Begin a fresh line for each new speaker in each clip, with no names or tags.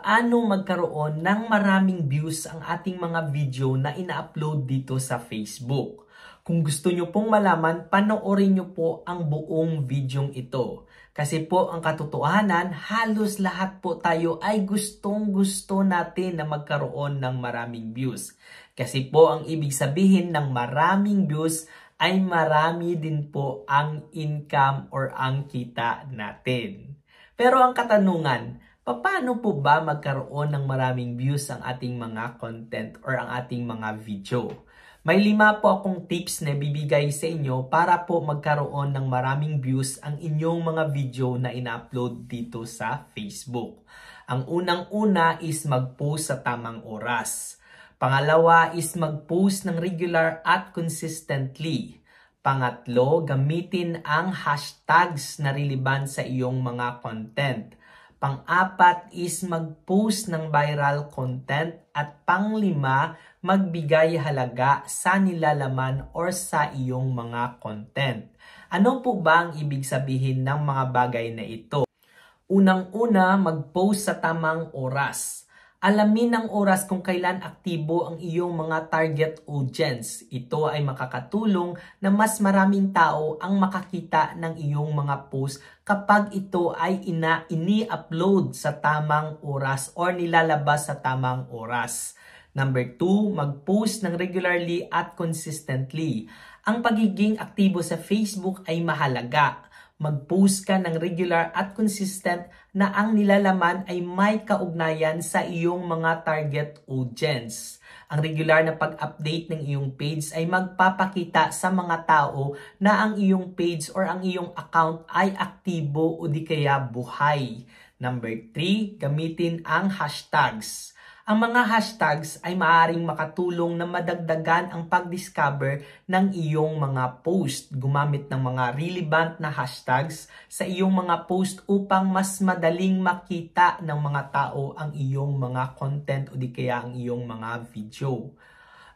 paano magkaroon ng maraming views ang ating mga video na ina-upload dito sa Facebook. Kung gusto nyo pong malaman, panoorin nyo po ang buong videong ito. Kasi po ang katotohanan, halos lahat po tayo ay gustong-gusto natin na magkaroon ng maraming views. Kasi po ang ibig sabihin ng maraming views ay marami din po ang income or ang kita natin. Pero ang katanungan, paano po ba magkaroon ng maraming views ang ating mga content or ang ating mga video? May 5 po akong tips na bibigay sa inyo para po magkaroon ng maraming views ang inyong mga video na ina-upload dito sa Facebook. Ang unang-una is mag-post sa tamang oras. Pangalawa is mag-post ng regular at consistently. Pangatlo, gamitin ang hashtags na relevant sa iyong mga content. Pang-apat is mag-post ng viral content. At pang-5, magbigay halaga sa nilalaman or sa iyong mga content. Ano po ba ang ibig sabihin ng mga bagay na ito? Unang-una, mag-post sa tamang oras. Alamin ang oras kung kailan aktibo ang iyong mga target audience. Ito ay makakatulong na mas maraming tao ang makakita ng iyong mga post kapag ito ay ini-upload sa tamang oras or nilalabas sa tamang oras. Number 2, mag-post ng regularly at consistently. Ang pagiging aktibo sa Facebook ay mahalaga. Mag-post ka ng regular at consistent na ang nilalaman ay may kaugnayan sa iyong mga target audience. Ang regular na pag-update ng iyong page ay magpapakita sa mga tao na ang iyong page or ang iyong account ay aktibo o di kaya buhay. Number 3, gamitin ang hashtags. Ang mga hashtags ay maaaring makatulong na madagdagan ang pag-discover ng iyong mga post. Gumamit ng mga relevant na hashtags sa iyong mga post upang mas madaling makita ng mga tao ang iyong mga content o di kaya ang iyong mga video.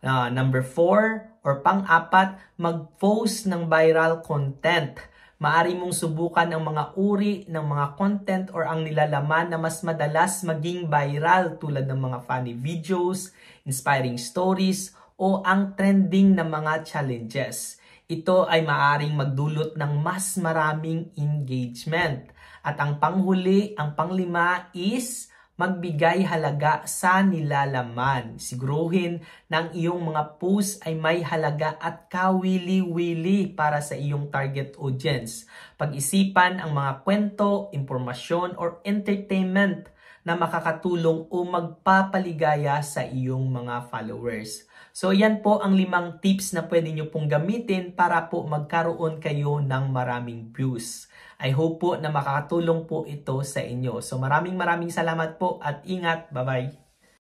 Number 4 or pang-apat, mag-post ng viral content. Maaari mong subukan ang mga uri ng mga content or ang nilalaman na mas madalas maging viral tulad ng mga funny videos, inspiring stories, o ang trending na mga challenges. Ito ay maaaring magdulot ng mas maraming engagement. At ang panghuli, ang pang-5 is magbigay halaga sa nilalaman. Siguruhin na ang iyong mga post ay may halaga at kawili-wili para sa iyong target audience. Pag-isipan ang mga kwento, impormasyon, or entertainment na makakatulong o magpapaligaya sa iyong mga followers. So yan po ang 5 tips na pwede nyo pong gamitin para po magkaroon kayo ng maraming views. I hope po na makakatulong po ito sa inyo. So maraming salamat po at ingat. Bye-bye!